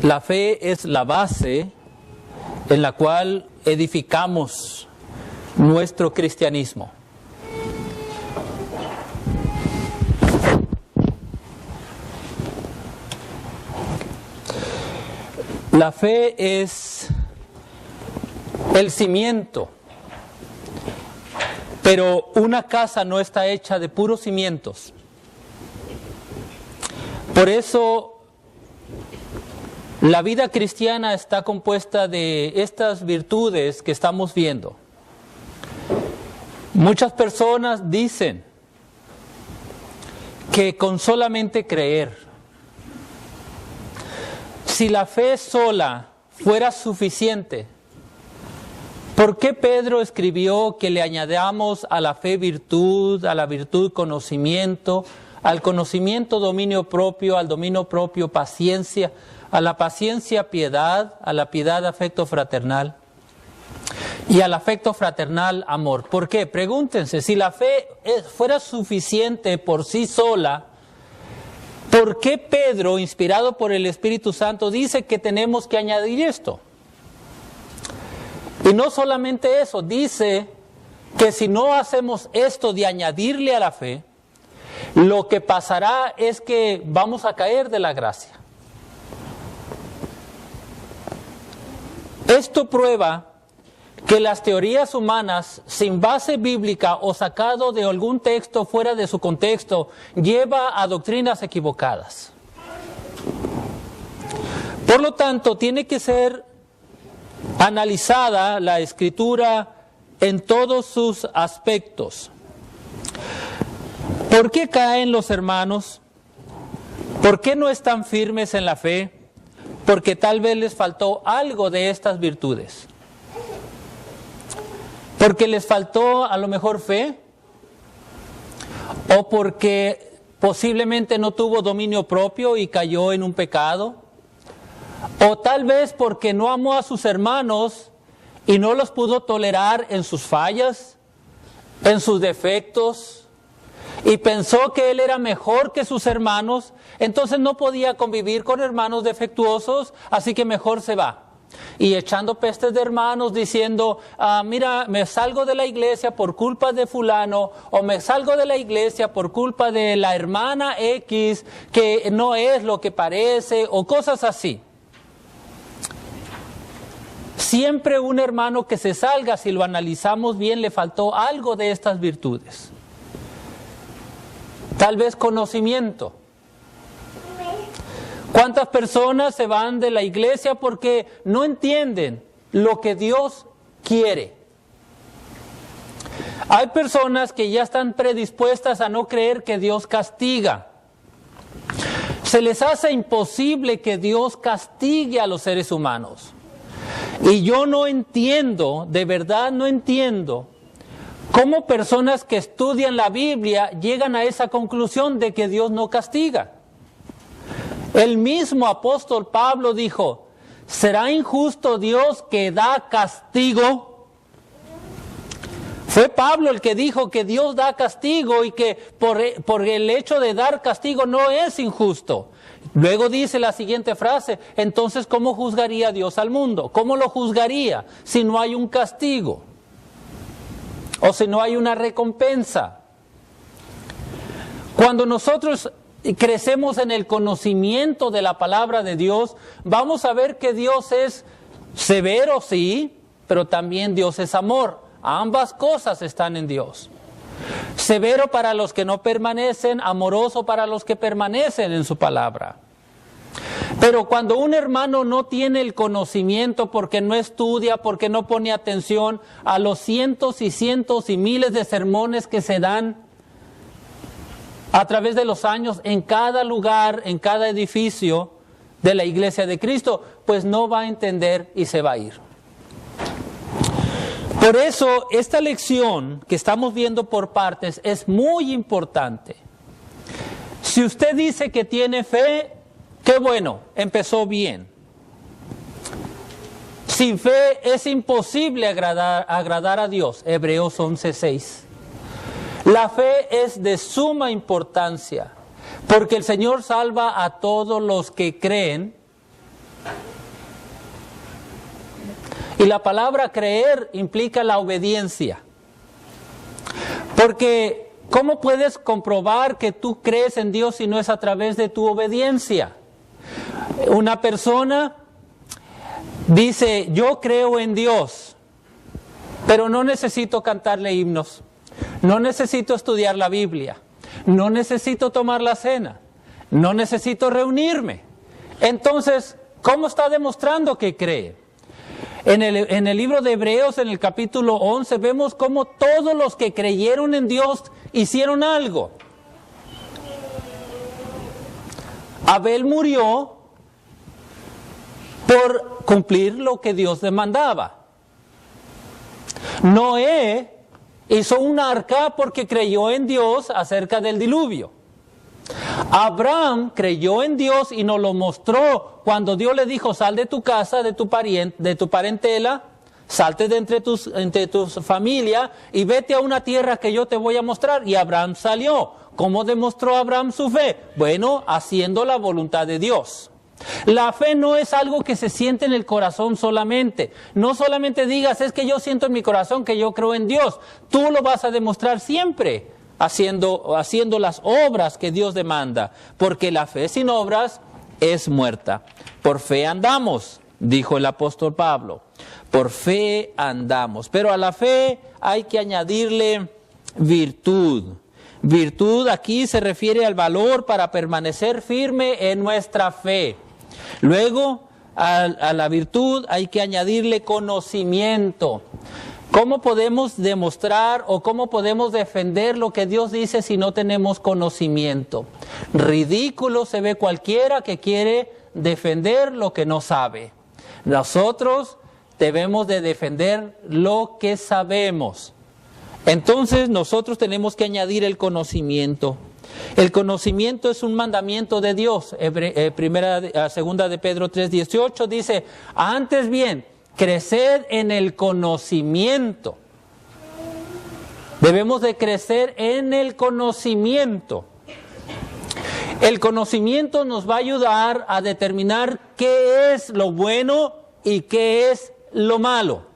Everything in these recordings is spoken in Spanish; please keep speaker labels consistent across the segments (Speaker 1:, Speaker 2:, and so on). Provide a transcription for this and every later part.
Speaker 1: La fe es la base en la cual edificamos nuestro cristianismo. La fe es el cimiento, pero una casa no está hecha de puros cimientos. Por eso la vida cristiana está compuesta de estas virtudes que estamos viendo. Muchas personas dicen que con solamente creer, si la fe sola fuera suficiente, ¿por qué Pedro escribió que le añadamos a la fe virtud, a la virtud conocimiento, al conocimiento dominio propio, al dominio propio paciencia, a la paciencia piedad, a la piedad afecto fraternal y al afecto fraternal amor? ¿Por qué? Pregúntense, si la fe fuera suficiente por sí sola, ¿por qué Pedro, inspirado por el Espíritu Santo, dice que tenemos que añadir esto? Y no solamente eso, dice que si no hacemos esto de añadirle a la fe, lo que pasará es que vamos a caer de la gracia. Esto prueba que las teorías humanas sin base bíblica o sacado de algún texto fuera de su contexto lleva a doctrinas equivocadas. Por lo tanto, tiene que ser analizada la Escritura en todos sus aspectos. ¿Por qué caen los hermanos? ¿Por qué no están firmes en la fe? Porque tal vez les faltó algo de estas virtudes. Porque les faltó a lo mejor fe, o porque posiblemente no tuvo dominio propio y cayó en un pecado, o tal vez porque no amó a sus hermanos y no los pudo tolerar en sus fallas, en sus defectos, y pensó que él era mejor que sus hermanos, entonces no podía convivir con hermanos defectuosos, así que mejor se va. Y echando pestes de hermanos diciendo, mira, me salgo de la iglesia por culpa de fulano, o me salgo de la iglesia por culpa de la hermana X, que no es lo que parece, o cosas así. Siempre un hermano que se salga, si lo analizamos bien, le faltó algo de estas virtudes. Tal vez conocimiento. ¿Cuántas personas se van de la iglesia porque no entienden lo que Dios quiere? Hay personas que ya están predispuestas a no creer que Dios castiga. Se les hace imposible que Dios castigue a los seres humanos. Y yo no entiendo, de verdad no entiendo, cómo personas que estudian la Biblia llegan a esa conclusión de que Dios no castiga. El mismo apóstol Pablo dijo, ¿será injusto Dios que da castigo? Fue Pablo el que dijo que Dios da castigo y que por el hecho de dar castigo no es injusto. Luego dice la siguiente frase, entonces ¿cómo juzgaría Dios al mundo? ¿Cómo lo juzgaría si no hay un castigo? O si no hay una recompensa. Cuando nosotros crecemos en el conocimiento de la palabra de Dios, vamos a ver que Dios es severo, sí, pero también Dios es amor. Ambas cosas están en Dios. Severo para los que no permanecen, amoroso para los que permanecen en su palabra. Pero cuando un hermano no tiene el conocimiento porque no estudia, porque no pone atención a los cientos y miles de sermones que se dan a través de los años en cada lugar, en cada edificio de la iglesia de Cristo, pues no va a entender y se va a ir. Por eso esta lección que estamos viendo por partes es muy importante. Si usted dice que tiene fe, qué bueno, empezó bien. Sin fe es imposible agradar a Dios, Hebreos 11:6. La fe es de suma importancia, porque el Señor salva a todos los que creen Y la palabra creer implica la obediencia. Porque ¿cómo puedes comprobar que tú crees en Dios si no es a través de tu obediencia? Una persona dice, yo creo en Dios, pero no necesito cantarle himnos, no necesito estudiar la Biblia, no necesito tomar la cena, no necesito reunirme. Entonces, ¿cómo está demostrando que cree? En el libro de Hebreos, en el capítulo 11, vemos cómo todos los que creyeron en Dios hicieron algo. Abel murió por cumplir lo que Dios demandaba. Noé hizo un arca porque creyó en Dios acerca del diluvio. Abraham creyó en Dios y nos lo mostró cuando Dios le dijo, sal de tu casa, de tu parentela, salte de entre tu familia y vete a una tierra que yo te voy a mostrar. Y Abraham salió. ¿Cómo demostró Abraham su fe? Bueno, haciendo la voluntad de Dios. La fe no es algo que se siente en el corazón solamente. No solamente digas, es que yo siento en mi corazón que yo creo en Dios. Tú lo vas a demostrar siempre haciendo las obras que Dios demanda. Porque la fe sin obras es muerta. Por fe andamos, dijo el apóstol Pablo. Por fe andamos. Pero a la fe hay que añadirle virtud. Virtud aquí se refiere al valor para permanecer firme en nuestra fe. Luego, a la virtud hay que añadirle conocimiento. ¿Cómo podemos demostrar o cómo podemos defender lo que Dios dice si no tenemos conocimiento? Ridículo se ve cualquiera que quiere defender lo que no sabe. Nosotros debemos de defender lo que sabemos. Entonces nosotros tenemos que añadir el conocimiento. El conocimiento es un mandamiento de Dios. Segunda de Pedro 3:18 dice, antes bien, creced en el conocimiento. Debemos de crecer en el conocimiento. El conocimiento nos va a ayudar a determinar qué es lo bueno y qué es lo malo.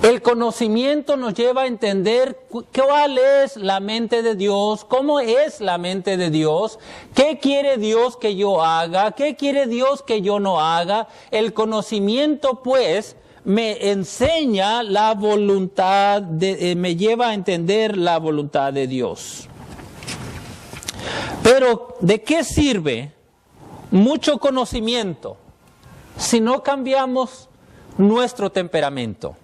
Speaker 1: El conocimiento nos lleva a entender cuál es la mente de Dios, cómo es la mente de Dios, qué quiere Dios que yo haga, qué quiere Dios que yo no haga. El conocimiento, pues, me enseña la voluntad, me lleva a entender la voluntad de Dios. Pero, ¿de qué sirve mucho conocimiento si no cambiamos nuestro temperamento?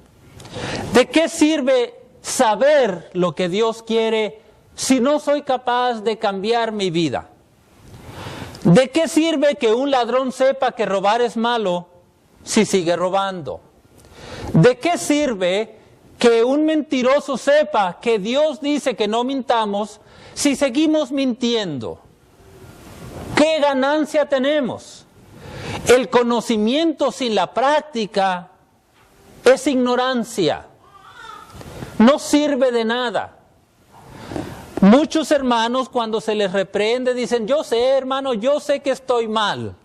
Speaker 1: ¿De qué sirve saber lo que Dios quiere si no soy capaz de cambiar mi vida? ¿De qué sirve que un ladrón sepa que robar es malo si sigue robando? ¿De qué sirve que un mentiroso sepa que Dios dice que no mintamos si seguimos mintiendo? ¿Qué ganancia tenemos? El conocimiento sin la práctica es ignorancia. No sirve de nada. Muchos hermanos cuando se les reprende dicen, yo sé, hermano, yo sé que estoy mal.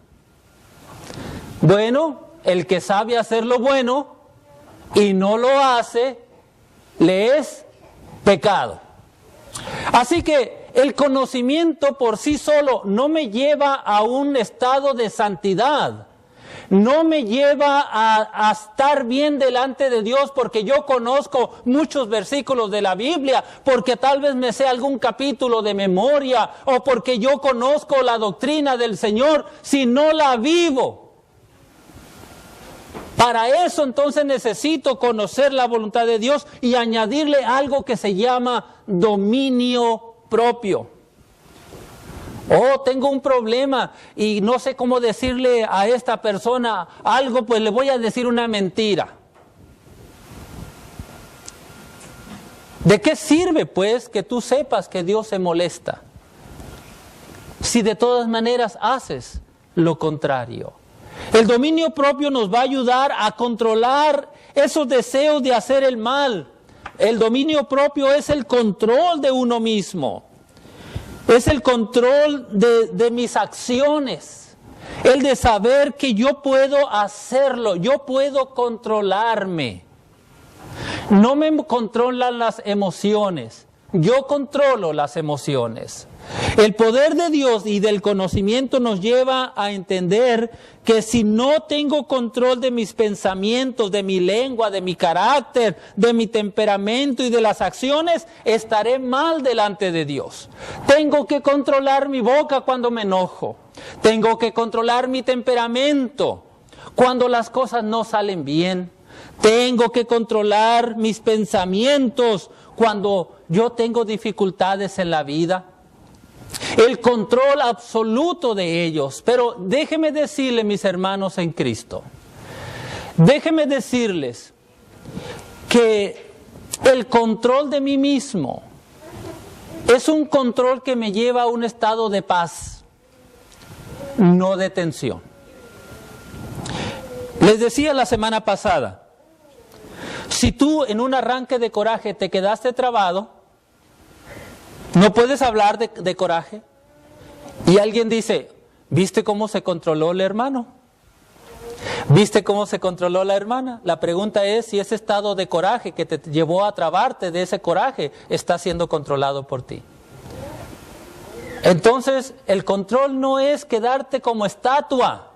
Speaker 1: Bueno, el que sabe hacer lo bueno y no lo hace, le es pecado. Así que el conocimiento por sí solo no me lleva a un estado de santidad. No me lleva a estar bien delante de Dios porque yo conozco muchos versículos de la Biblia, porque tal vez me sé algún capítulo de memoria, o porque yo conozco la doctrina del Señor, si no la vivo. Para eso entonces necesito conocer la voluntad de Dios y añadirle algo que se llama dominio propio. Oh, tengo un problema y no sé cómo decirle a esta persona algo, pues le voy a decir una mentira. ¿De qué sirve, pues, que tú sepas que Dios se molesta si de todas maneras haces lo contrario? El dominio propio nos va a ayudar a controlar esos deseos de hacer el mal. El dominio propio es el control de uno mismo. Es el control de mis acciones. El de saber que yo puedo hacerlo, yo puedo controlarme. No me controlan las emociones, yo controlo las emociones. El poder de Dios y del conocimiento nos lleva a entender que si no tengo control de mis pensamientos, de mi lengua, de mi carácter, de mi temperamento y de las acciones, estaré mal delante de Dios. Tengo que controlar mi boca cuando me enojo. Tengo que controlar mi temperamento cuando las cosas no salen bien. Tengo que controlar mis pensamientos cuando yo tengo dificultades en la vida. El control absoluto de ellos. Pero déjenme decirles, mis hermanos en Cristo, déjenme decirles que el control de mí mismo es un control que me lleva a un estado de paz, no de tensión. Les decía la semana pasada, si tú en un arranque de coraje te quedaste trabado, no puedes hablar de coraje. Y alguien dice, ¿viste cómo se controló el hermano? ¿Viste cómo se controló la hermana? La pregunta es si ese estado de coraje que te llevó a trabarte de ese coraje está siendo controlado por ti. Entonces, el control no es quedarte como estatua,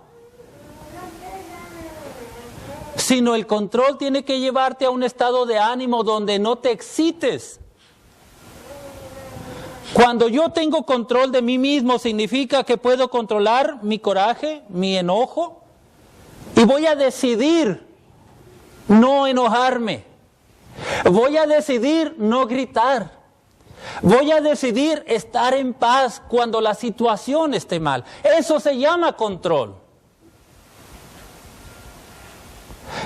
Speaker 1: sino el control tiene que llevarte a un estado de ánimo donde no te excites. Cuando yo tengo control de mí mismo, significa que puedo controlar mi coraje, mi enojo, y voy a decidir no enojarme. Voy a decidir no gritar. Voy a decidir estar en paz cuando la situación esté mal. Eso se llama control.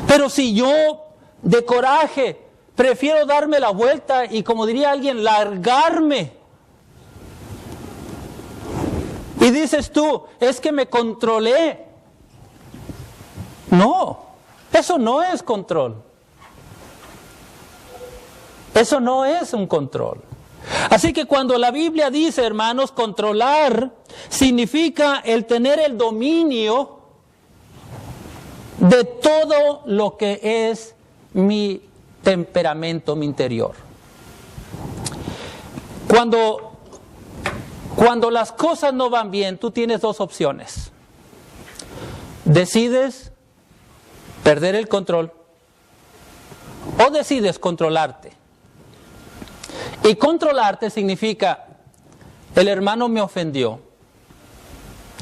Speaker 1: Pero si yo de coraje prefiero darme la vuelta y, como diría alguien, largarme, y dices tú, es que me controlé. No, eso no es control. Eso no es un control. Así que cuando la Biblia dice, hermanos, controlar, significa el tener el dominio de todo lo que es mi temperamento, mi interior. Cuando las cosas no van bien, tú tienes dos opciones. Decides perder el control o decides controlarte. Y controlarte significa, el hermano me ofendió,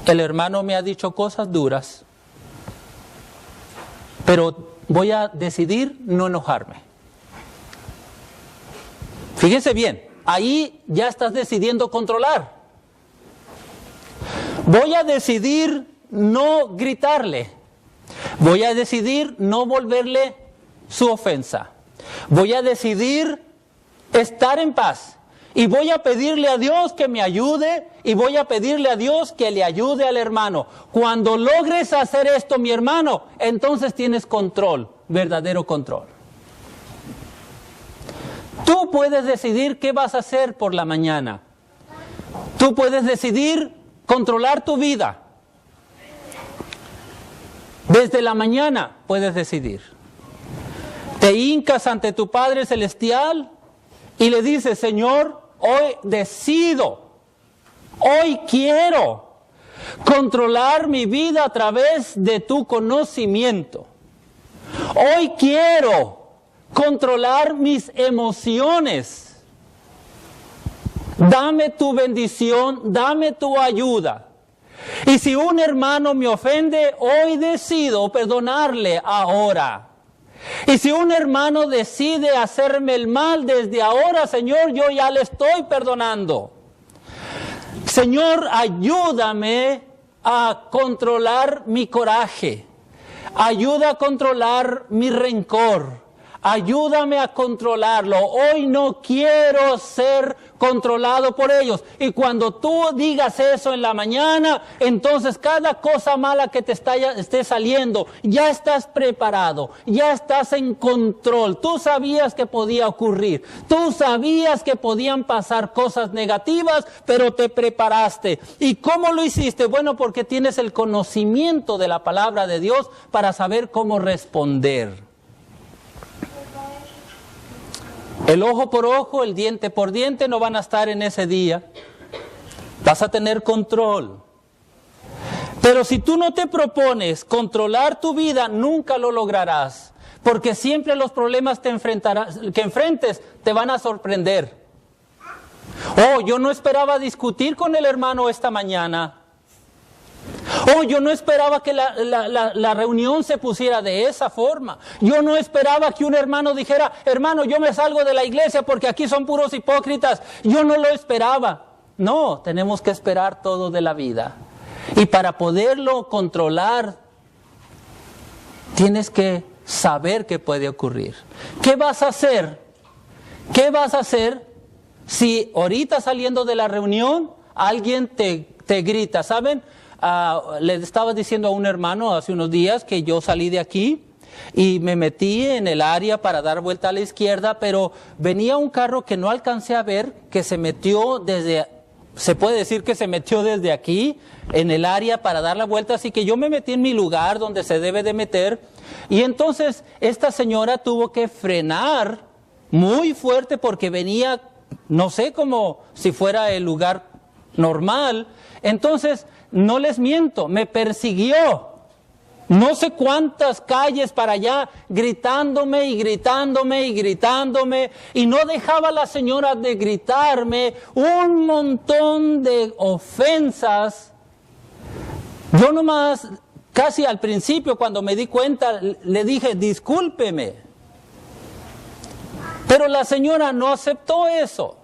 Speaker 1: el hermano me ha dicho cosas duras, pero voy a decidir no enojarme. Fíjense bien, ahí ya estás decidiendo controlar. Voy a decidir no gritarle. Voy a decidir no volverle su ofensa. Voy a decidir estar en paz. Y voy a pedirle a Dios que me ayude y voy a pedirle a Dios que le ayude al hermano. Cuando logres hacer esto, mi hermano, entonces tienes control, verdadero control. Tú puedes decidir qué vas a hacer por la mañana. Tú puedes decidir controlar tu vida. Desde la mañana puedes decidir. Te hincas ante tu Padre Celestial y le dices, Señor, hoy decido, hoy quiero controlar mi vida a través de tu conocimiento. Hoy quiero controlar mis emociones. Dame tu bendición, dame tu ayuda. Y si un hermano me ofende, hoy decido perdonarle ahora. Y si un hermano decide hacerme el mal desde ahora, Señor, yo ya le estoy perdonando. Señor, ayúdame a controlar mi coraje. Ayuda a controlar mi rencor. ayúdame a controlarlo. Hoy no quiero ser controlado por ellos. Y cuando tú digas eso en la mañana, entonces cada cosa mala que te esté saliendo, ya estás preparado, ya estás en control. Tú sabías que podía ocurrir, tú sabías que podían pasar cosas negativas, pero te preparaste. ¿Y cómo lo hiciste? Bueno, porque tienes el conocimiento de la palabra de Dios para saber cómo responder. El ojo por ojo, el diente por diente no van a estar en ese día. Vas a tener control. Pero si tú no te propones controlar tu vida, nunca lo lograrás. Porque siempre los problemas que enfrentes te van a sorprender. Oh, yo no esperaba discutir con el hermano esta mañana. Oh, yo no esperaba que la reunión se pusiera de esa forma. Yo no esperaba que un hermano dijera, hermano, yo me salgo de la iglesia porque aquí son puros hipócritas. Yo no lo esperaba. No, tenemos que esperar todo de la vida. Y para poderlo controlar, tienes que saber qué puede ocurrir. ¿Qué vas a hacer? ¿Qué vas a hacer si ahorita saliendo de la reunión alguien te grita? ¿Saben? Le estaba diciendo a un hermano hace unos días que yo salí de aquí y me metí en el área para dar vuelta a la izquierda, pero venía un carro que no alcancé a ver, que se metió se puede decir que se metió desde aquí en el área para dar la vuelta, así que yo me metí en mi lugar donde se debe de meter, y entonces esta señora tuvo que frenar muy fuerte porque venía, no sé, como si fuera el lugar normal. Entonces, no les miento, me persiguió no sé cuántas calles para allá, gritándome y gritándome y gritándome, y no dejaba la señora de gritarme un montón de ofensas. Yo nomás, casi al principio cuando me di cuenta, le dije, discúlpeme. Pero la señora no aceptó eso.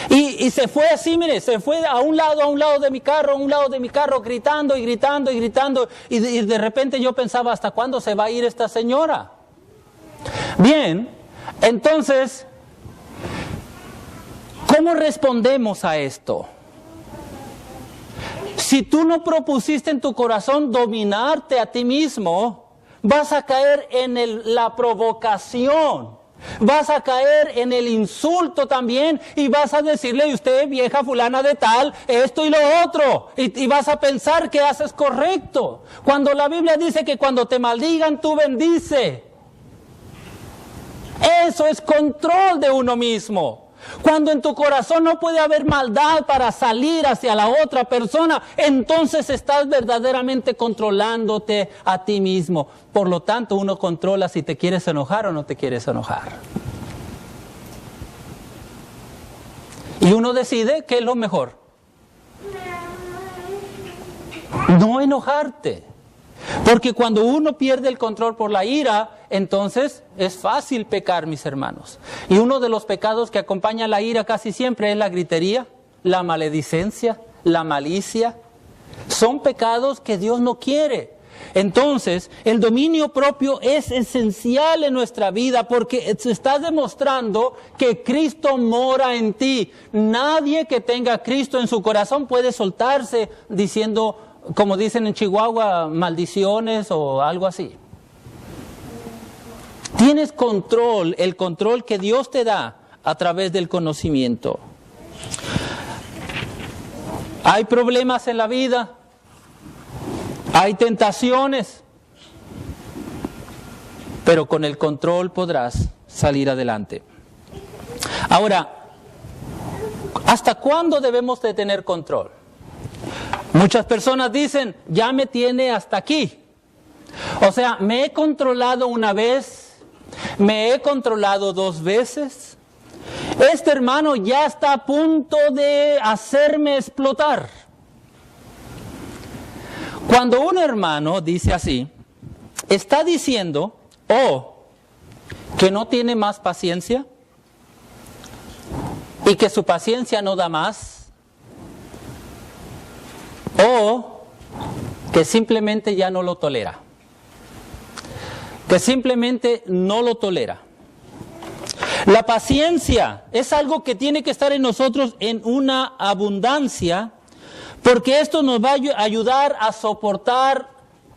Speaker 1: Y se fue así, mire, se fue a un lado de mi carro, gritando y gritando y gritando. Y de repente yo pensaba, ¿hasta cuándo se va a ir esta señora? Bien, entonces, ¿cómo respondemos a esto? Si tú no propusiste en tu corazón dominarte a ti mismo, vas a caer en la provocación. Vas a caer en el insulto también y vas a decirle, usted vieja fulana de tal, esto y lo otro, y vas a pensar que haces correcto, cuando la Biblia dice que cuando te maldigan tú bendice. Eso es control de uno mismo. Cuando en tu corazón no puede haber maldad para salir hacia la otra persona, entonces estás verdaderamente controlándote a ti mismo. Por lo tanto, uno controla si te quieres enojar o no te quieres enojar. Y uno decide qué es lo mejor. No enojarte. Porque cuando uno pierde el control por la ira, entonces es fácil pecar, mis hermanos. Y uno de los pecados que acompaña la ira casi siempre es la gritería, la maledicencia, la malicia. Son pecados que Dios no quiere. Entonces, el dominio propio es esencial en nuestra vida porque se está demostrando que Cristo mora en ti. Nadie que tenga a Cristo en su corazón puede soltarse diciendo, como dicen en Chihuahua, maldiciones o algo así. Tienes control, el control que Dios te da a través del conocimiento. Hay problemas en la vida, hay tentaciones, pero con el control podrás salir adelante. Ahora, ¿hasta cuándo debemos de tener control? Muchas personas dicen, ya me tiene hasta aquí. O sea, me he controlado una vez, me he controlado 2 veces. Este hermano ya está a punto de hacerme explotar. Cuando un hermano dice así, está diciendo, que no tiene más paciencia y que su paciencia no da más. O que simplemente ya no lo tolera. Que simplemente no lo tolera. La paciencia es algo que tiene que estar en nosotros en una abundancia, porque esto nos va a ayudar a soportar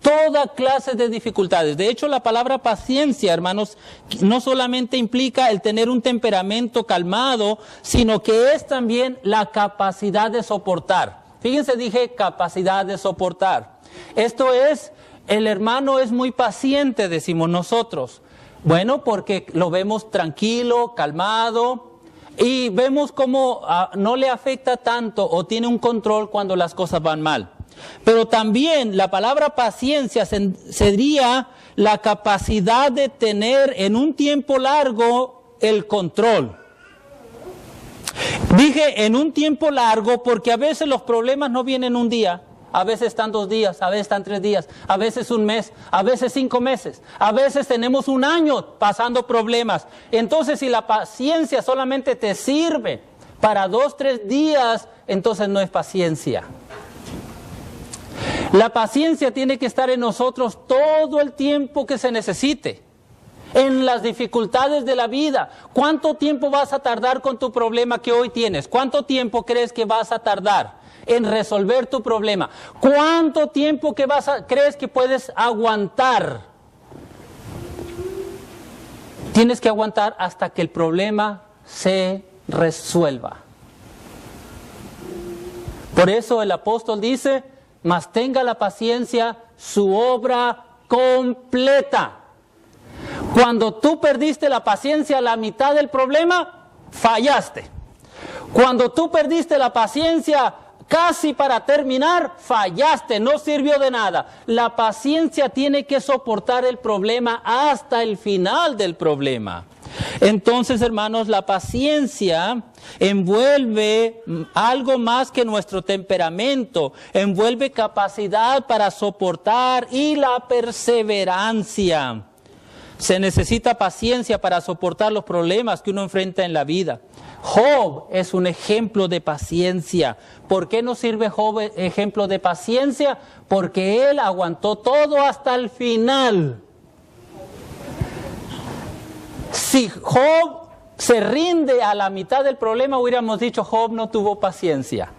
Speaker 1: toda clase de dificultades. De hecho, la palabra paciencia, hermanos, no solamente implica el tener un temperamento calmado, sino que es también la capacidad de soportar. Fíjense, dije capacidad de soportar. Esto es, el hermano es muy paciente, decimos nosotros. Bueno, porque lo vemos tranquilo, calmado, y vemos cómo no le afecta tanto o tiene un control cuando las cosas van mal. Pero también la palabra paciencia sería la capacidad de tener en un tiempo largo el control. Dije en un tiempo largo porque a veces los problemas no vienen un día, a veces están 2 días, a veces están 3 días, a veces 1 mes, a veces 5 meses, a veces tenemos 1 año pasando problemas. Entonces, si la paciencia solamente te sirve para 2, 3 días, entonces no es paciencia. La paciencia tiene que estar en nosotros todo el tiempo que se necesite. En las dificultades de la vida. ¿Cuánto tiempo vas a tardar con tu problema que hoy tienes? ¿Cuánto tiempo crees que vas a tardar en resolver tu problema? ¿Cuánto tiempo crees que puedes aguantar? Tienes que aguantar hasta que el problema se resuelva. Por eso el apóstol dice: mas tenga la paciencia su obra completa. Cuando tú perdiste la paciencia a la mitad del problema, fallaste. Cuando tú perdiste la paciencia casi para terminar, fallaste, no sirvió de nada. La paciencia tiene que soportar el problema hasta el final del problema. Entonces, hermanos, la paciencia envuelve algo más que nuestro temperamento, envuelve capacidad para soportar y la perseverancia. Se necesita paciencia para soportar los problemas que uno enfrenta en la vida. Job es un ejemplo de paciencia. ¿Por qué nos sirve Job ejemplo de paciencia? Porque él aguantó todo hasta el final. Si Job se rinde a la mitad del problema, hubiéramos dicho: Job no tuvo paciencia.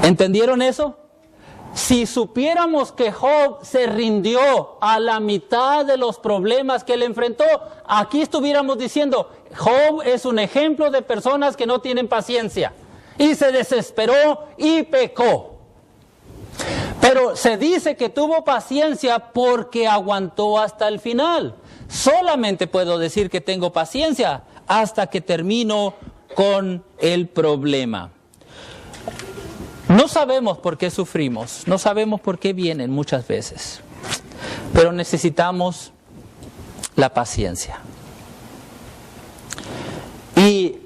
Speaker 1: ¿Entendieron eso? Si supiéramos que Job se rindió a la mitad de los problemas que él enfrentó, aquí estuviéramos diciendo: Job es un ejemplo de personas que no tienen paciencia. Y se desesperó y pecó. Pero se dice que tuvo paciencia porque aguantó hasta el final. Solamente puedo decir que tengo paciencia hasta que termino con el problema. No sabemos por qué sufrimos, no sabemos por qué vienen muchas veces, pero necesitamos la paciencia. Y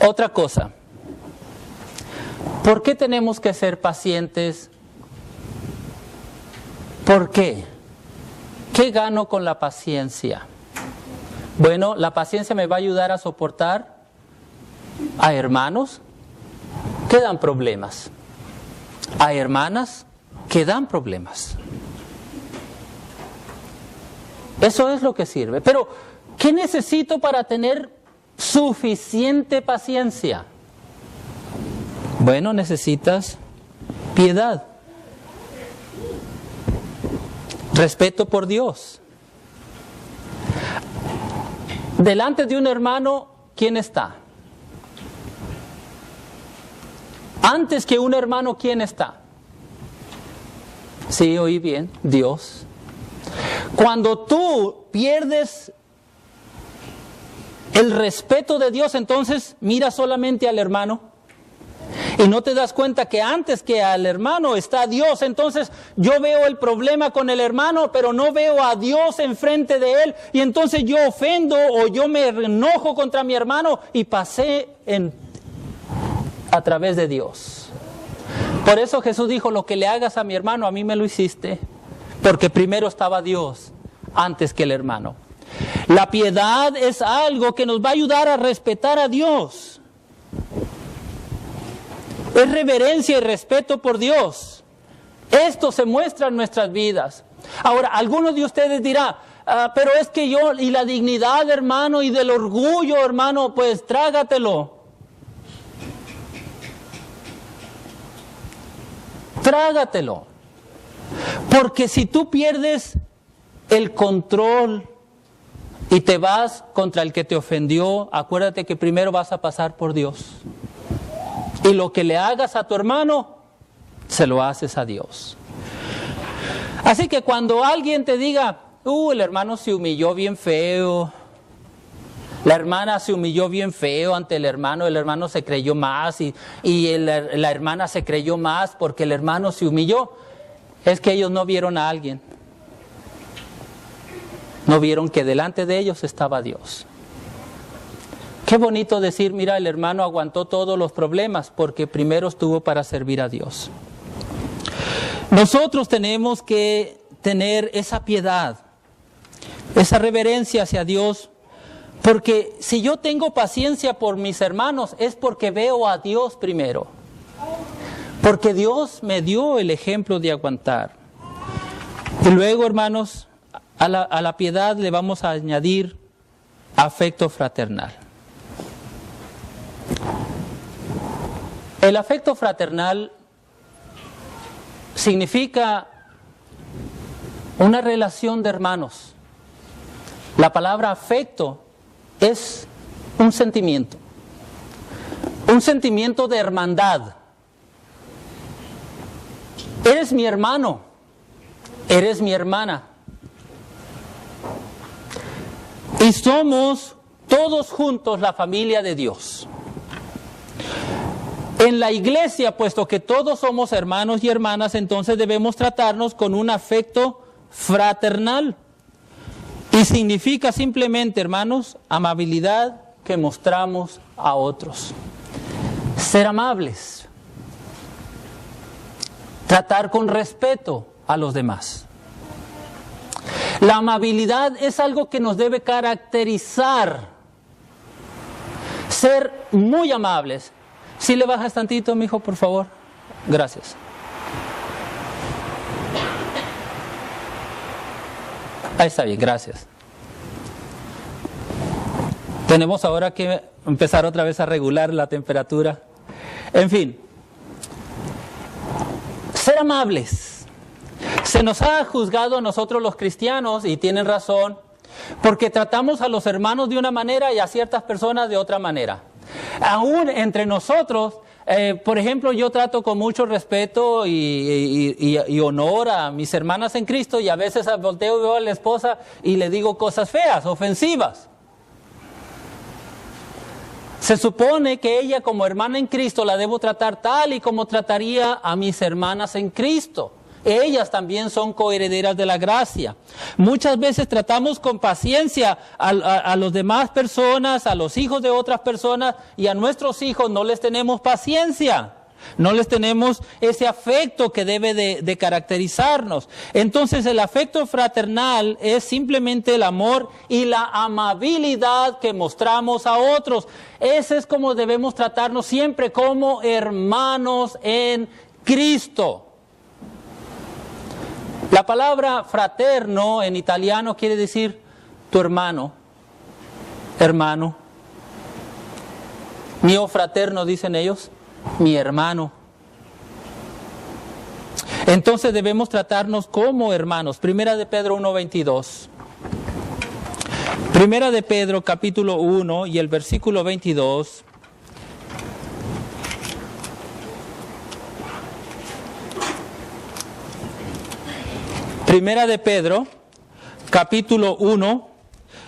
Speaker 1: otra cosa, ¿por qué tenemos que ser pacientes? ¿Por qué? ¿Qué gano con la paciencia? Bueno, la paciencia me va a ayudar a soportar a hermanos que dan problemas, a hermanas que dan problemas. Eso es lo que sirve. Pero, ¿qué necesito para tener suficiente paciencia? Bueno, necesitas piedad, respeto por Dios. Delante de un hermano, ¿quién está? Antes que un hermano, ¿quién está? Sí, oí bien, Dios. Cuando tú pierdes el respeto de Dios, entonces mira solamente al hermano. Y no te das cuenta que antes que al hermano está Dios. Entonces yo veo el problema con el hermano, pero no veo a Dios enfrente de él. Y entonces yo ofendo o yo me enojo contra mi hermano y pasé a través de Dios. Por eso Jesús dijo: lo que le hagas a mi hermano, a mí me lo hiciste. Porque primero estaba Dios antes que el hermano. La piedad es algo que nos va a ayudar a respetar a Dios. Es reverencia y respeto por Dios. Esto se muestra en nuestras vidas. Ahora, algunos de ustedes dirán: pero es que yo, y la dignidad, hermano, y del orgullo, hermano, pues trágatelo. Trágatelo. Porque si tú pierdes el control y te vas contra el que te ofendió, acuérdate que primero vas a pasar por Dios. Y lo que le hagas a tu hermano, se lo haces a Dios. Así que cuando alguien te diga, el hermano se humilló bien feo, la hermana se humilló bien feo ante el hermano se creyó más y la hermana se creyó más porque el hermano se humilló, es que ellos no vieron a alguien. No vieron que delante de ellos estaba Dios. Qué bonito decir, mira, el hermano aguantó todos los problemas porque primero estuvo para servir a Dios. Nosotros tenemos que tener esa piedad, esa reverencia hacia Dios, porque si yo tengo paciencia por mis hermanos es porque veo a Dios primero, porque Dios me dio el ejemplo de aguantar. Y luego, hermanos, a la piedad le vamos a añadir afecto fraternal. El afecto fraternal significa una relación de hermanos. La palabra afecto es un sentimiento de hermandad. Eres mi hermano, eres mi hermana. Y somos todos juntos la familia de Dios. En la iglesia, puesto que todos somos hermanos y hermanas, entonces debemos tratarnos con un afecto fraternal. Y significa simplemente, hermanos, amabilidad que mostramos a otros. Ser amables. Tratar con respeto a los demás. La amabilidad es algo que nos debe caracterizar. Ser muy amables. ¿Sí le bajas tantito, mijo, por favor? Gracias. Ahí está bien, gracias. Tenemos ahora que empezar otra vez a regular la temperatura. En fin, ser amables. Se nos ha juzgado a nosotros los cristianos, y tienen razón, porque tratamos a los hermanos de una manera y a ciertas personas de otra manera. Aún entre nosotros, por ejemplo, yo trato con mucho respeto y honor a mis hermanas en Cristo, y a veces volteo y veo a la esposa y le digo cosas feas, ofensivas. Se supone que ella, como hermana en Cristo, la debo tratar tal y como trataría a mis hermanas en Cristo. Ellas también son coherederas de la gracia. Muchas veces tratamos con paciencia a las demás personas, a los hijos de otras personas, y a nuestros hijos no les tenemos paciencia. No les tenemos ese afecto que debe de caracterizarnos. Entonces el afecto fraternal es simplemente el amor y la amabilidad que mostramos a otros. Ese es como debemos tratarnos siempre, como hermanos en Cristo. La palabra fraterno en italiano quiere decir tu hermano, hermano. Mio fraterno, dicen ellos, mi hermano. Entonces debemos tratarnos como hermanos. Primera de Pedro 1:22. Primera de Pedro capítulo 1 y el versículo 22. Primera de Pedro, capítulo 1,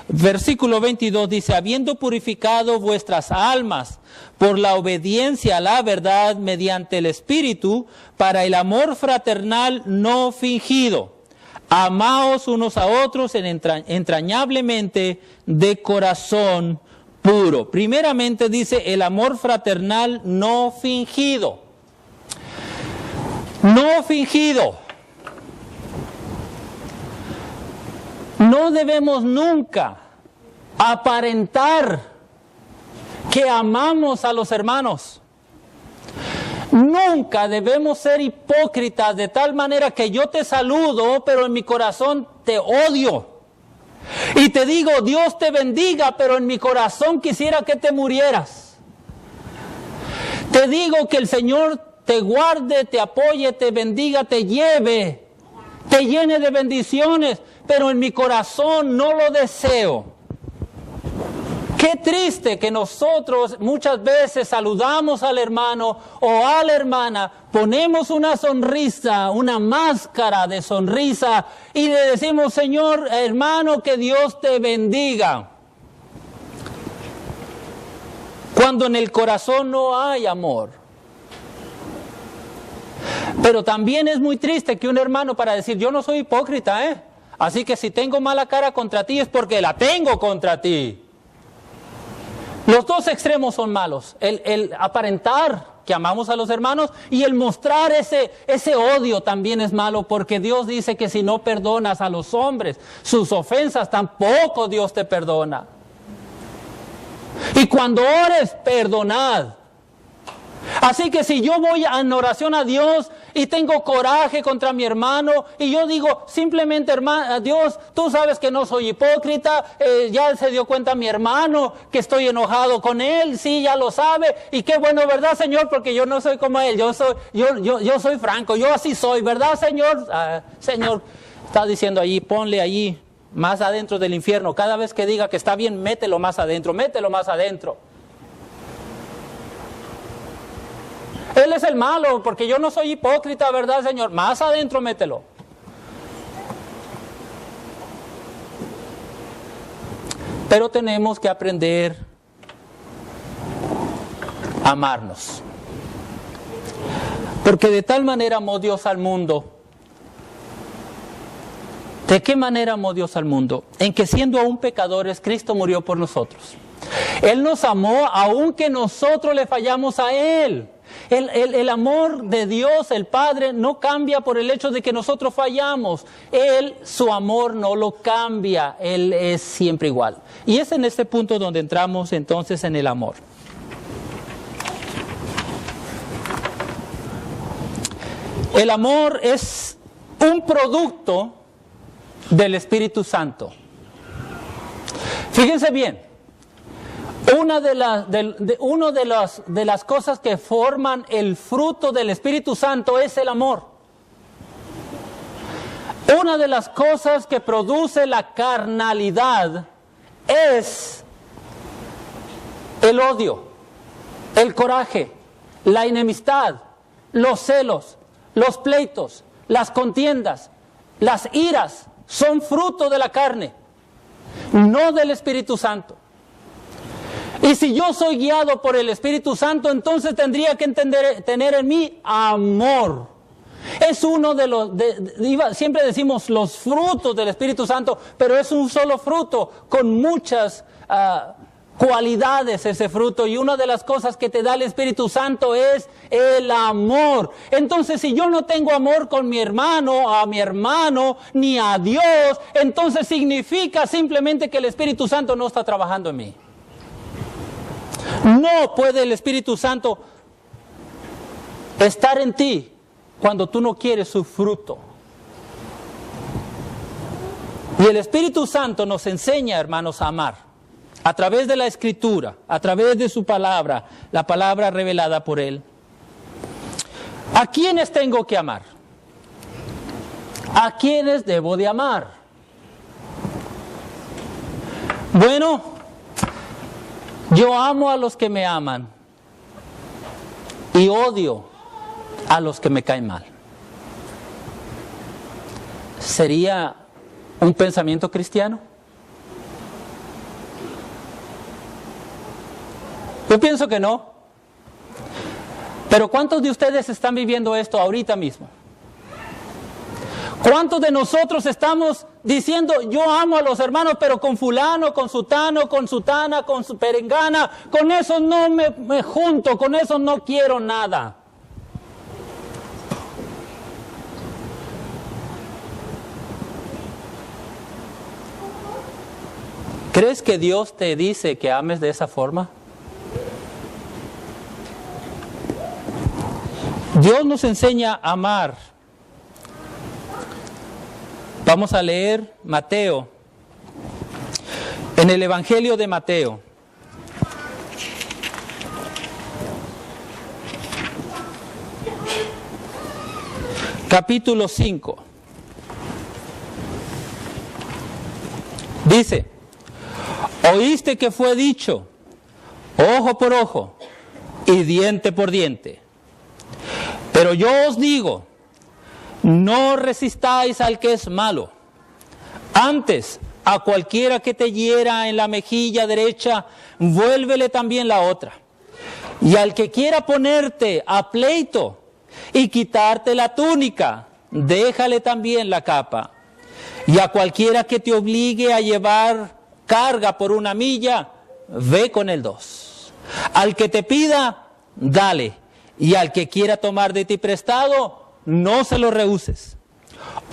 Speaker 1: versículo 22 dice: habiendo purificado vuestras almas por la obediencia a la verdad mediante el Espíritu, para el amor fraternal no fingido, amaos unos a otros entrañablemente de corazón puro. Primeramente dice el amor fraternal no fingido. No fingido. No debemos nunca aparentar que amamos a los hermanos. Nunca debemos ser hipócritas de tal manera que yo te saludo, pero en mi corazón te odio. Y te digo, Dios te bendiga, pero en mi corazón quisiera que te murieras. Te digo que el Señor te guarde, te apoye, te bendiga, te lleve, te llene de bendiciones, pero en mi corazón no lo deseo. Qué triste que nosotros muchas veces saludamos al hermano o a la hermana, ponemos una sonrisa, una máscara de sonrisa y le decimos, Señor, hermano, que Dios te bendiga. Cuando en el corazón no hay amor. Pero también es muy triste que un hermano para decir, yo no soy hipócrita, así que si tengo mala cara contra ti es porque la tengo contra ti. Los dos extremos son malos, el aparentar que amamos a los hermanos y el mostrar ese odio también es malo, porque Dios dice que si no perdonas a los hombres sus ofensas, tampoco Dios te perdona. Y cuando ores, perdonad. Así que si yo voy en oración a Dios y tengo coraje contra mi hermano y yo digo simplemente, hermano, Dios, tú sabes que no soy hipócrita, ya se dio cuenta mi hermano que estoy enojado con él, sí, ya lo sabe, y qué bueno, ¿verdad, Señor? Porque yo no soy como él, yo soy franco, yo así soy, ¿verdad, Señor? Señor, está diciendo allí, ponle allí, más adentro del infierno, cada vez que diga que está bien, mételo más adentro, mételo más adentro. Él es el malo, porque yo no soy hipócrita, ¿verdad, Señor? Más adentro mételo. Pero tenemos que aprender a amarnos. Porque de tal manera amó Dios al mundo. ¿De qué manera amó Dios al mundo? En que siendo aún pecadores, Cristo murió por nosotros. Él nos amó aunque nosotros le fallamos a Él. El amor de Dios, el Padre, no cambia por el hecho de que nosotros fallamos. Él, su amor no lo cambia. Él es siempre igual. Y es en este punto donde entramos entonces en el amor. El amor es un producto del Espíritu Santo. Fíjense bien. Una de las cosas que forman el fruto del Espíritu Santo es el amor. Una de las cosas que produce la carnalidad es el odio, el coraje, la enemistad, los celos, los pleitos, las contiendas, las iras, son fruto de la carne, no del Espíritu Santo. Y si yo soy guiado por el Espíritu Santo, entonces tendría que tener en mí amor. Es uno de los, siempre decimos los frutos del Espíritu Santo, pero es un solo fruto con muchas cualidades ese fruto. Y una de las cosas que te da el Espíritu Santo es el amor. Entonces, si yo no tengo amor con mi hermano, a mi hermano, ni a Dios, entonces significa simplemente que el Espíritu Santo no está trabajando en mí. No puede el Espíritu Santo estar en ti cuando tú no quieres su fruto. Y el Espíritu Santo nos enseña, hermanos, a amar a través de la Escritura, a través de su palabra, la palabra revelada por Él. ¿A quiénes tengo que amar? ¿A quiénes debo de amar? Bueno, yo amo a los que me aman y odio a los que me caen mal. ¿Sería un pensamiento cristiano? Yo pienso que no. Pero ¿cuántos de ustedes están viviendo esto ahorita mismo? ¿Cuántos de nosotros estamos diciendo, yo amo a los hermanos, pero con fulano, con sutano, con sutana, con su perengana, con eso no me junto, con eso no quiero nada? ¿Crees que Dios te dice que ames de esa forma? Dios nos enseña a amar. Vamos a leer Mateo, En el Evangelio de Mateo, capítulo 5, dice: oíste que fue dicho, ojo por ojo y diente por diente. Pero yo os digo, no resistáis al que es malo. Antes, a cualquiera que te hiera en la mejilla derecha, vuélvele también la otra. Y al que quiera ponerte a pleito y quitarte la túnica, déjale también la capa. Y a cualquiera que te obligue a llevar carga por 1 milla, ve con el 2. Al que te pida, dale. Y al que quiera tomar de ti prestado, no se lo rehuses.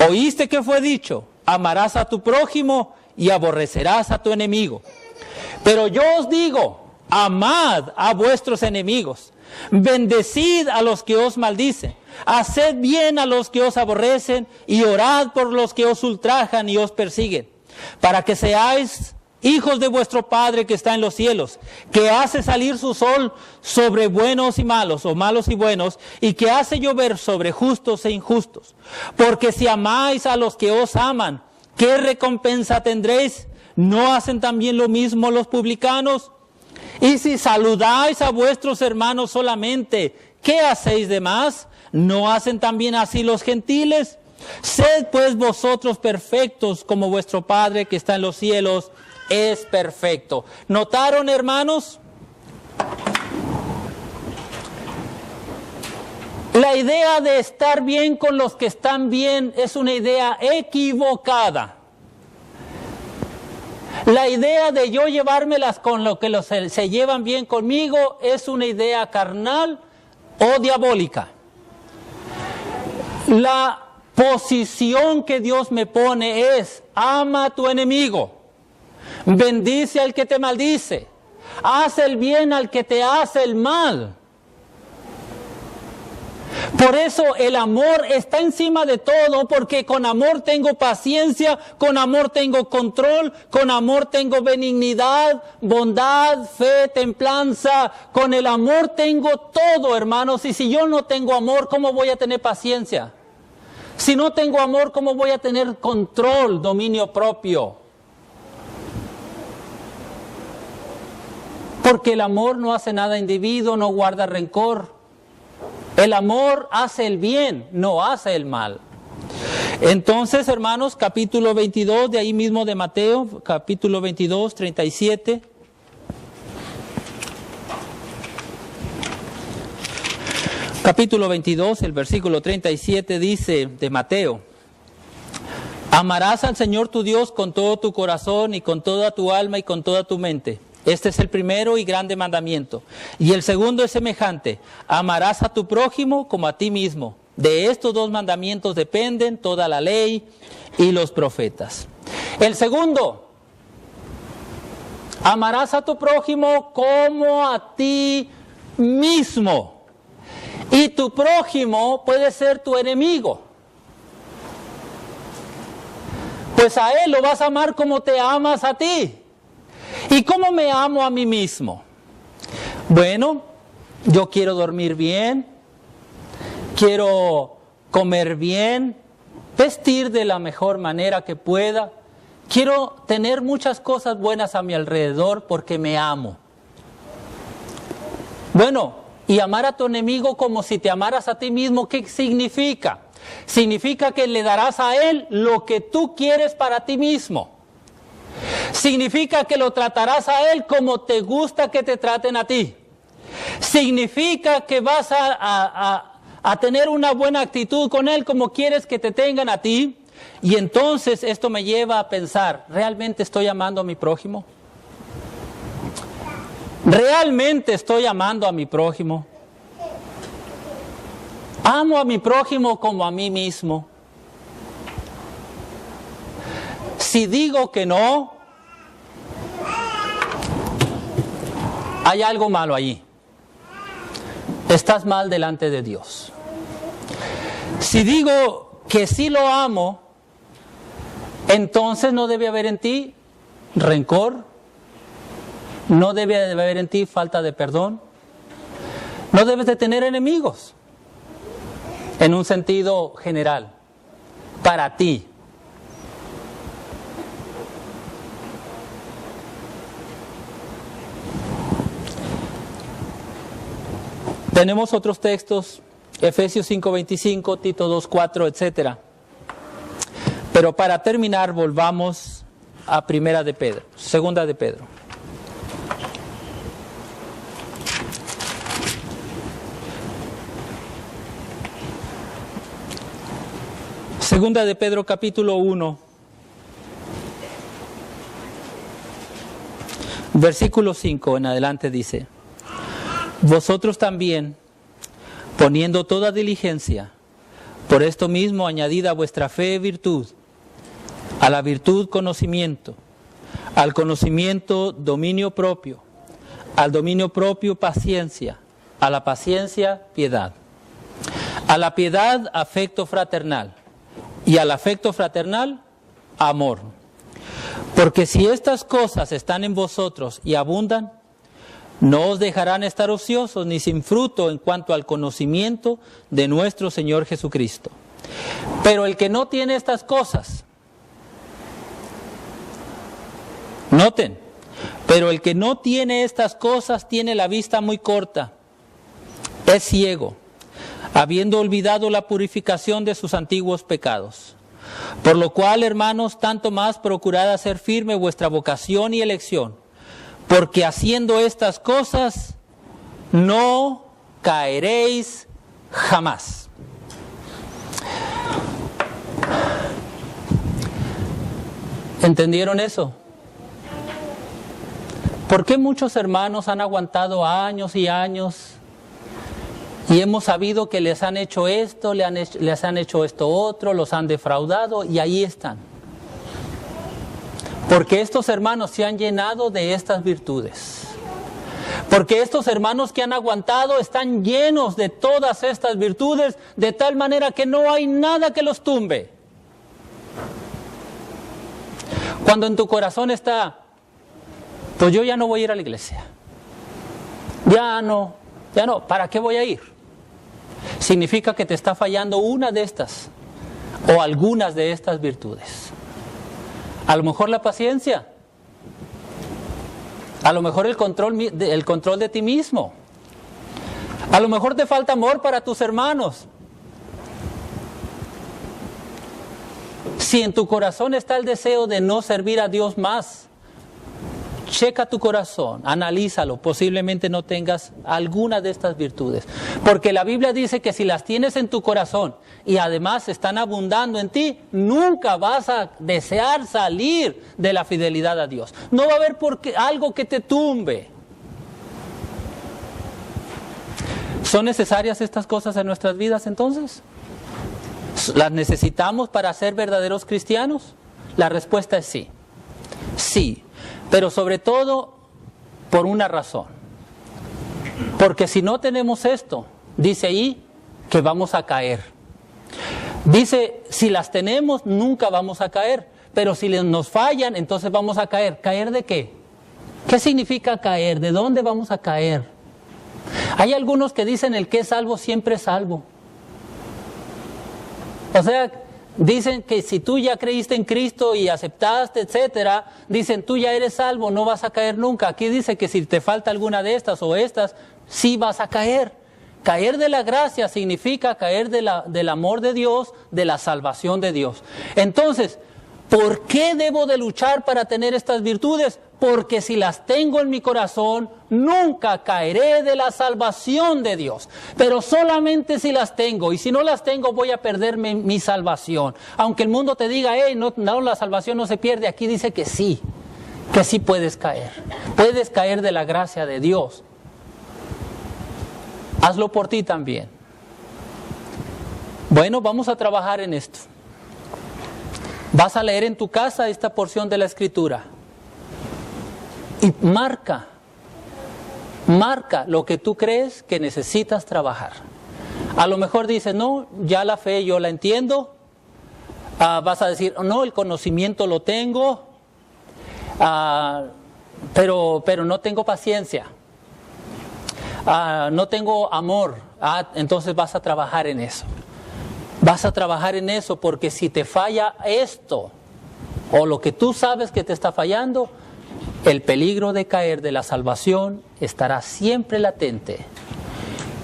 Speaker 1: Oíste que fue dicho, amarás a tu prójimo y aborrecerás a tu enemigo. Pero yo os digo, amad a vuestros enemigos, bendecid a los que os maldicen, haced bien a los que os aborrecen y orad por los que os ultrajan y os persiguen, para que seáis hijos de vuestro Padre que está en los cielos, que hace salir su sol sobre buenos y malos, o malos y buenos, y que hace llover sobre justos e injustos. Porque si amáis a los que os aman, ¿qué recompensa tendréis? ¿No hacen también lo mismo los publicanos? Y si saludáis a vuestros hermanos solamente, ¿qué hacéis de más? ¿No hacen también así los gentiles? Sed pues vosotros perfectos, como vuestro Padre que está en los cielos es perfecto. ¿Notaron, hermanos? La idea de estar bien con los que están bien es una idea equivocada. La idea de yo llevármelas con lo que se llevan bien conmigo es una idea carnal o diabólica. La posición que Dios me pone es: ama a tu enemigo, bendice al que te maldice, haz el bien al que te hace el mal. Por eso el amor está encima de todo, porque con amor tengo paciencia, con amor tengo control, con amor tengo benignidad, bondad, fe, templanza. Con el amor tengo todo, hermanos. Y si yo no tengo amor, ¿cómo voy a tener paciencia? Si no tengo amor, ¿cómo voy a tener control, dominio propio? Porque el amor no hace nada individuo, no guarda rencor. El amor hace el bien, no hace el mal. Entonces, hermanos, capítulo 22, de ahí mismo de Mateo, capítulo 22, 37. Capítulo 22, el versículo 37 dice de Mateo: amarás al Señor tu Dios con todo tu corazón y con toda tu alma y con toda tu mente. Este es el primero y grande mandamiento. Y el segundo es semejante: amarás a tu prójimo como a ti mismo. De estos 2 mandamientos dependen toda la ley y los profetas. El segundo: amarás a tu prójimo como a ti mismo. Y tu prójimo puede ser tu enemigo. Pues a él lo vas a amar como te amas a ti. ¿Y cómo me amo a mí mismo? Bueno, yo quiero dormir bien, quiero comer bien, vestir de la mejor manera que pueda. Quiero tener muchas cosas buenas a mi alrededor porque me amo. Bueno, y amar a tu enemigo como si te amaras a ti mismo, ¿qué significa? Significa que le darás a él lo que tú quieres para ti mismo. Significa que lo tratarás a él como te gusta que te traten a ti. Significa que vas a tener una buena actitud con él como quieres que te tengan a ti. Y entonces esto me lleva a pensar: ¿realmente estoy amando a mi prójimo? ¿Realmente estoy amando a mi prójimo? ¿Amo a mi prójimo como a mí mismo? Si digo que no, hay algo malo allí. Estás mal delante de Dios. Si digo que sí lo amo, entonces no debe haber en ti rencor, No debe de haber en ti falta de perdón. No debes de tener enemigos, en un sentido general, para ti. Tenemos otros textos, Efesios 5:25, Tito 2:4, etc. Pero para terminar, volvamos a Segunda de Pedro. Segunda de Pedro, capítulo 1, versículo 5 en adelante dice: vosotros también, poniendo toda diligencia, por esto mismo añadid a vuestra fe virtud, a la virtud conocimiento, al conocimiento dominio propio, al dominio propio paciencia, a la paciencia piedad, a la piedad afecto fraternal, y al afecto fraternal amor. Porque si estas cosas están en vosotros y abundan, no os dejarán estar ociosos ni sin fruto en cuanto al conocimiento de nuestro Señor Jesucristo. Pero el que no tiene estas cosas, noten, pero el que no tiene estas cosas tiene la vista muy corta, es ciego, habiendo olvidado la purificación de sus antiguos pecados. Por lo cual, hermanos, tanto más procurad hacer firme vuestra vocación y elección, porque haciendo estas cosas no caeréis jamás. ¿Entendieron eso? ¿Por qué muchos hermanos han aguantado años y años y hemos sabido que les han hecho esto, les han hecho esto otro, los han defraudado y ahí están? Porque estos hermanos se han llenado de estas virtudes. Porque estos hermanos que han aguantado están llenos de todas estas virtudes, de tal manera que no hay nada que los tumbe. Cuando en tu corazón está, pues yo ya no voy a ir a la iglesia. Ya no, ¿para qué voy a ir? Significa que te está fallando una de estas o algunas de estas virtudes. A lo mejor la paciencia, a lo mejor el control de ti mismo, a lo mejor te falta amor para tus hermanos. Si en tu corazón está el deseo de no servir a Dios más, checa tu corazón, analízalo, posiblemente no tengas alguna de estas virtudes. Porque la Biblia dice que si las tienes en tu corazón y además están abundando en ti, nunca vas a desear salir de la fidelidad a Dios. No va a haber algo que te tumbe. ¿Son necesarias estas cosas en nuestras vidas entonces? ¿Las necesitamos para ser verdaderos cristianos? La respuesta es sí. Sí. Pero sobre todo por una razón. Porque si no tenemos esto, dice ahí que vamos a caer. Dice, si las tenemos, nunca vamos a caer. Pero si nos fallan, entonces vamos a caer. ¿Caer de qué? ¿Qué significa caer? ¿De dónde vamos a caer? Hay algunos que dicen el que es salvo siempre es salvo. O sea, dicen que si tú ya creíste en Cristo y aceptaste, etcétera, dicen tú ya eres salvo, no vas a caer nunca. Aquí dice que si te falta alguna de estas o estas, sí vas a caer. Caer de la gracia significa caer del amor de Dios, de la salvación de Dios. Entonces, ¿por qué debo de luchar para tener estas virtudes? Porque si las tengo en mi corazón, nunca caeré de la salvación de Dios. Pero solamente si las tengo, y si no las tengo voy a perder mi salvación. Aunque el mundo te diga, no, la salvación no se pierde, aquí dice que sí puedes caer. Puedes caer de la gracia de Dios. Hazlo por ti también. Bueno, vamos a trabajar en esto. Vas a leer en tu casa esta porción de la Escritura. Y marca lo que tú crees que necesitas trabajar. A lo mejor dices, no, ya la fe yo la entiendo. Vas a decir, no, el conocimiento lo tengo. pero no tengo paciencia, no tengo amor. Entonces vas a trabajar en eso. Vas a trabajar en eso, porque si te falla esto, o lo que tú sabes que te está fallando, el peligro de caer de la salvación estará siempre latente.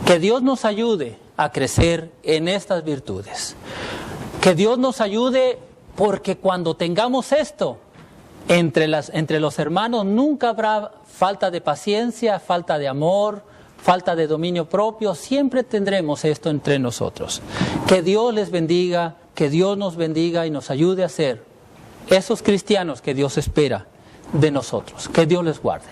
Speaker 1: Que Dios nos ayude a crecer en estas virtudes. Que Dios nos ayude, porque cuando tengamos esto, entre los hermanos nunca habrá falta de paciencia, falta de amor, falta de dominio propio. Siempre tendremos esto entre nosotros. Que Dios les bendiga, que Dios nos bendiga y nos ayude a ser esos cristianos que Dios espera de nosotros. Que Dios les guarde.